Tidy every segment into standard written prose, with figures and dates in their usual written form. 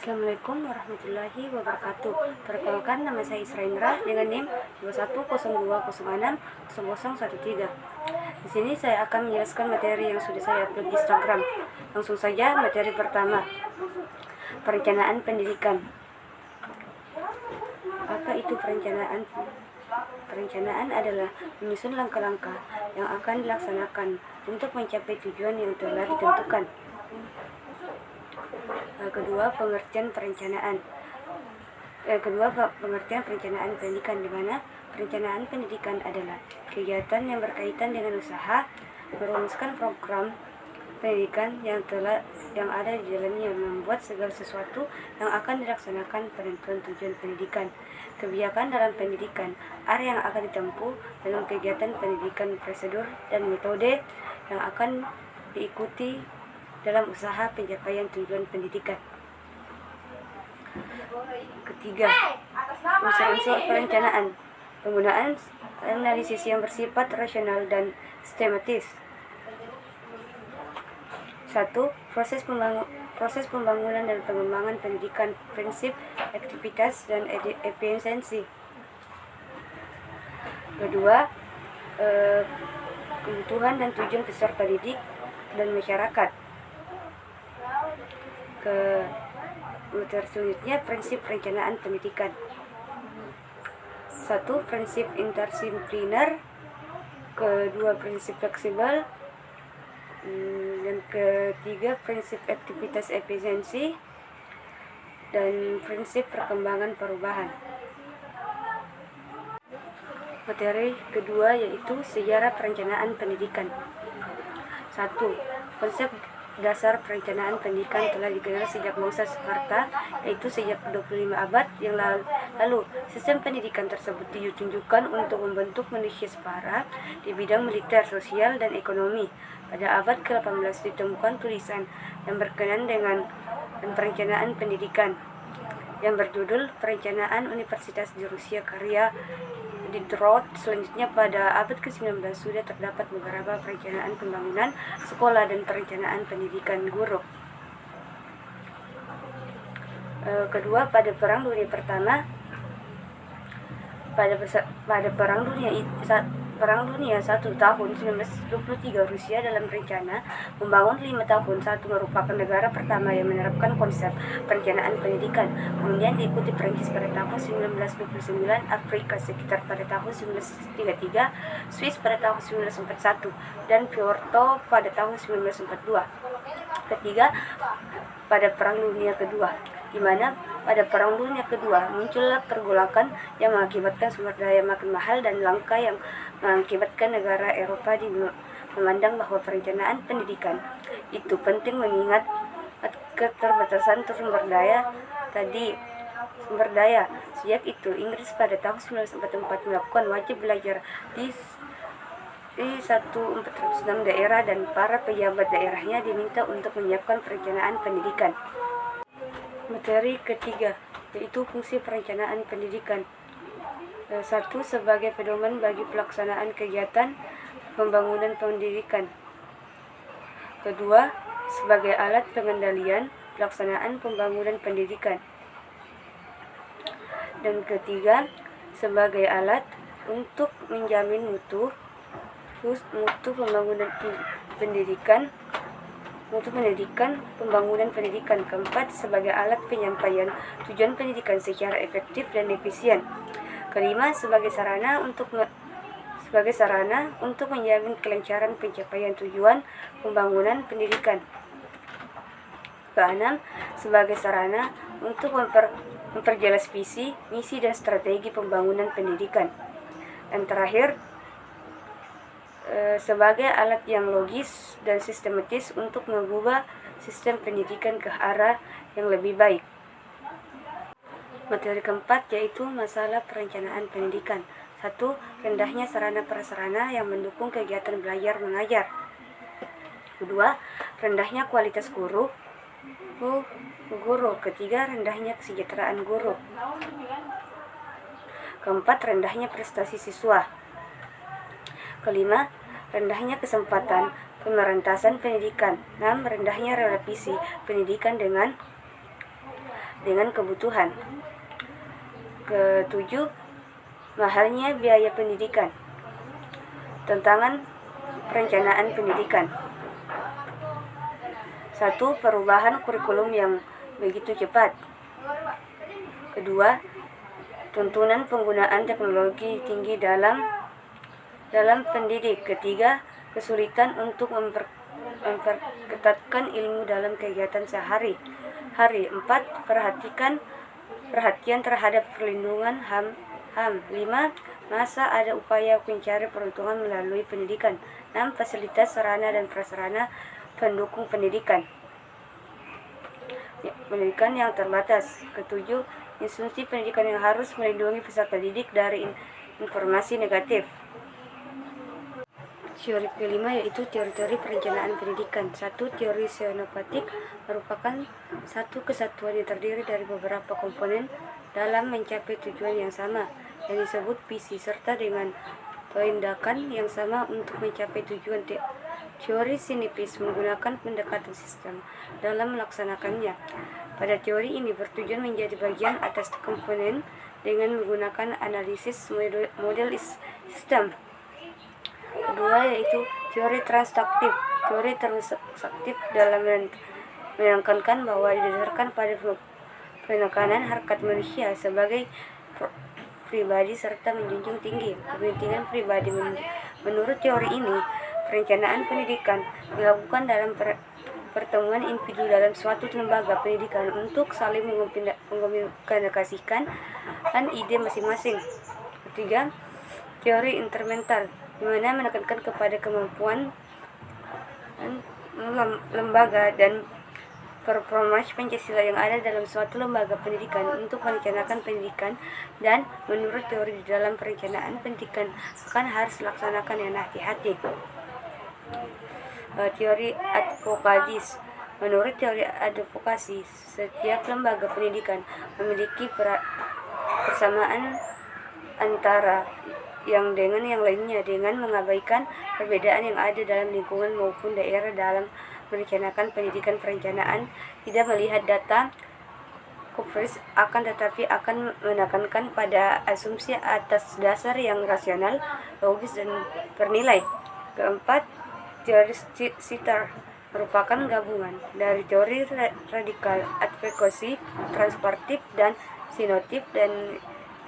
Assalamualaikum warahmatullahi wabarakatuh. Perkenalkan, nama saya Isra Indra dengan NIM 2102060013. Di sini saya akan menjelaskan materi yang sudah saya upload di Instagram. Langsung saja materi pertama. Perencanaan pendidikan. Apa itu perencanaan? Perencanaan adalah menyusun langkah-langkah yang akan dilaksanakan untuk mencapai tujuan yang telah ditentukan. Kedua, pengertian perencanaan. Pengertian perencanaan pendidikan, di mana perencanaan pendidikan adalah kegiatan yang berkaitan dengan usaha merumuskan program pendidikan yang ada di dalamnya, membuat segala sesuatu yang akan dilaksanakan penentuan tujuan pendidikan, kebijakan dalam pendidikan, area yang akan ditempuh dalam kegiatan pendidikan, prosedur dan metode yang akan diikuti dalam usaha pencapaian tujuan pendidikan. Ketiga, unsur-unsur perencanaan. Penggunaan analisis yang bersifat rasional dan sistematis. 1. Proses pembangunan dan pengembangan pendidikan, prinsip, aktivitas, dan efisiensi. Kedua, kebutuhan dan tujuan peserta didik dan masyarakat. Selanjutnya, prinsip perencanaan pendidikan. 1. Prinsip interdisipliner. Kedua, prinsip fleksibel. Dan ketiga, prinsip aktivitas efisiensi. Dan prinsip perkembangan perubahan. Materi kedua yaitu sejarah perencanaan pendidikan. 1. Konsep dasar perencanaan pendidikan telah dikenal sejak bangsa Sparta, yaitu sejak 25 abad yang lalu. Sistem pendidikan tersebut ditunjukkan untuk membentuk manusia setara di bidang militer, sosial, dan ekonomi. Pada abad ke-18 ditemukan tulisan yang berkenaan dengan perencanaan pendidikan yang berjudul Perencanaan Universitas di Rusia karya Diderot. Selanjutnya pada abad ke-19 sudah terdapat beberapa perencanaan pembangunan sekolah dan perencanaan pendidikan guru. Kedua, pada Perang Dunia Pertama, pada Perang Dunia I tahun 1923, Rusia dalam rencana membangun 5 tahun 1 merupakan negara pertama yang menerapkan konsep perencanaan pendidikan. Kemudian diikuti Prancis pada tahun 1929, Afrika sekitar pada tahun 1933, Swiss pada tahun 1941, dan Puerto pada tahun 1942. Ketiga, pada Perang Dunia Kedua, di mana pada Perang Dunia Kedua muncullah pergolakan yang mengakibatkan sumber daya makin mahal dan langka, yang mengakibatkan negara Eropa memandang bahwa perencanaan pendidikan itu penting mengingat keterbatasan sumber daya. Sejak itu Inggris pada tahun 1944 melakukan wajib belajar di 1406 daerah, dan para pejabat daerahnya diminta untuk menyiapkan perencanaan pendidikan. Materi ketiga yaitu fungsi perencanaan pendidikan. 1. Sebagai pedoman bagi pelaksanaan kegiatan pembangunan pendidikan. Kedua, sebagai alat pengendalian pelaksanaan pembangunan pendidikan. Dan ketiga, sebagai alat untuk menjamin mutu pembangunan pendidikan, pembangunan pendidikan. Keempat, sebagai alat penyampaian tujuan pendidikan secara efektif dan efisien. Kelima, sebagai sarana untuk menjamin kelancaran pencapaian tujuan pembangunan pendidikan. Keenam, sebagai sarana untuk memperjelas visi, misi, dan strategi pembangunan pendidikan. Dan terakhir, sebagai alat yang logis dan sistematis untuk mengubah sistem pendidikan ke arah yang lebih baik. Materi keempat yaitu masalah perencanaan pendidikan. 1. Rendahnya sarana prasarana yang mendukung kegiatan belajar mengajar. Kedua, rendahnya kualitas guru. Ketiga, rendahnya kesejahteraan guru. Keempat, rendahnya prestasi siswa. Kelima, rendahnya kesempatan pemerataan pendidikan. 6. Rendahnya relevansi pendidikan dengan dengan kebutuhan. Ketujuh, mahalnya biaya pendidikan. Tantangan perencanaan pendidikan. 1. Perubahan kurikulum yang begitu cepat. Kedua, tuntunan penggunaan teknologi tinggi dalam pendidik. Ketiga, kesulitan untuk memperketatkan ilmu dalam kegiatan sehari-hari. 4. Perhatian terhadap perlindungan HAM. 5. Masa ada upaya mencari peruntungan melalui pendidikan. 6. Fasilitas, sarana, dan prasarana pendukung pendidikan yang terbatas. Ketujuh, institusi pendidikan yang harus melindungi peserta didik dari informasi negatif. Teori kelima yaitu teori-teori perencanaan pendidikan. 1. Teori sinopatik merupakan satu kesatuan yang terdiri dari beberapa komponen dalam mencapai tujuan yang sama, yang disebut visi, serta dengan tindakan yang sama untuk mencapai tujuan. Teori sinepis menggunakan pendekatan sistem dalam melaksanakannya. Pada teori ini bertujuan menjadi bagian atas komponen dengan menggunakan analisis model sistem. Kedua yaitu teori transaktif. Teori transaktif dalam menekankan bahwa didasarkan pada penekanan harkat manusia sebagai pribadi serta menjunjung tinggi kepentingan pribadi. Menurut teori ini, perencanaan pendidikan dilakukan dalam pertemuan individu dalam suatu lembaga pendidikan untuk saling mengkomunikasikan ide masing-masing. Ketiga, teori instrumental, di mana menekankan kepada kemampuan lembaga dan performa Pancasila yang ada dalam suatu lembaga pendidikan untuk merencanakan pendidikan, dan menurut teori di dalam perencanaan pendidikan akan harus dilaksanakan yang hati-hati. Teori advokatis. Menurut teori advokasi, setiap lembaga pendidikan memiliki persamaan antara yang dengan yang lainnya dengan mengabaikan perbedaan yang ada dalam lingkungan maupun daerah dalam merencanakan pendidikan. Perencanaan tidak melihat data konkret, akan tetapi akan menekankan pada asumsi atas dasar yang rasional, logis, dan bernilai. Keempat, teori sitar merupakan gabungan dari teori radikal, advokasi, transportif, dan sinotif, dan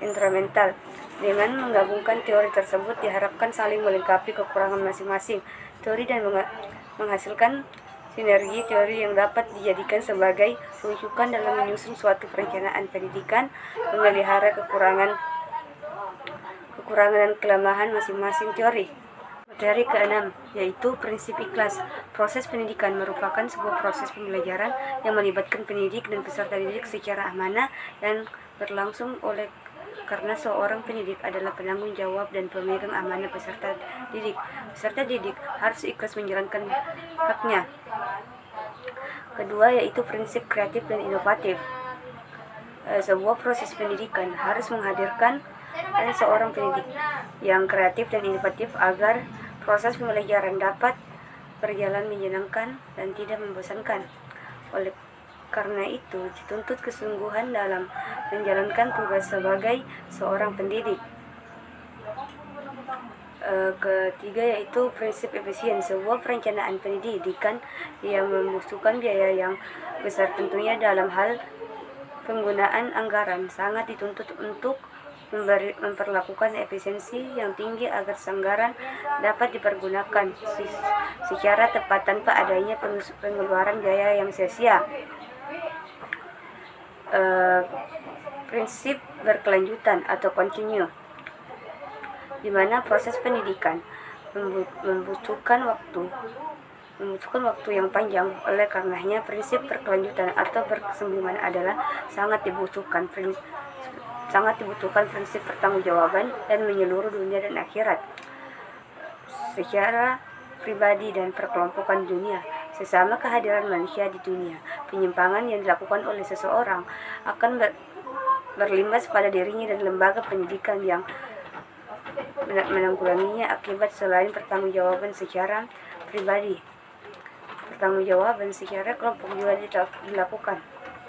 instrumental. Dengan menggabungkan teori tersebut diharapkan saling melengkapi kekurangan masing-masing teori dan menghasilkan sinergi teori yang dapat dijadikan sebagai rujukan dalam menyusun suatu perencanaan pendidikan, memelihara kekurangan dan kelemahan masing-masing teori. Materi keenam yaitu prinsip ikhlas. Proses pendidikan merupakan sebuah proses pembelajaran yang melibatkan pendidik dan peserta didik secara amanah dan berlangsung karena seorang pendidik adalah penanggung jawab dan pemegang amanah peserta didik. Peserta didik harus ikhlas menjalankan haknya. Kedua yaitu prinsip kreatif dan inovatif. Sebuah proses pendidikan harus menghadirkan seorang pendidik yang kreatif dan inovatif agar proses pembelajaran dapat berjalan menyenangkan dan tidak membosankan. Oleh karena itu, dituntut kesungguhan dalam menjalankan tugas sebagai seorang pendidik. Ketiga yaitu prinsip efisien. Sebuah perencanaan pendidikan yang membutuhkan biaya yang besar tentunya dalam hal penggunaan anggaran sangat dituntut untuk memperlakukan efisiensi yang tinggi agar anggaran dapat dipergunakan secara tepat tanpa adanya pengeluaran biaya yang sia-sia. Prinsip berkelanjutan atau continue, di mana proses pendidikan membutuhkan waktu yang panjang. Oleh karenanya prinsip berkelanjutan atau berkesinambungan adalah sangat dibutuhkan prinsip pertanggungjawaban dan menyeluruh dunia dan akhirat, secara pribadi dan perkelompokan dunia. Sesama kehadiran manusia di dunia, penyimpangan yang dilakukan oleh seseorang akan berlimbas pada dirinya dan lembaga pendidikan yang menanggulanginya akibat selain pertanggungjawaban secara pribadi, pertanggungjawaban secara kelompok juga dilakukan.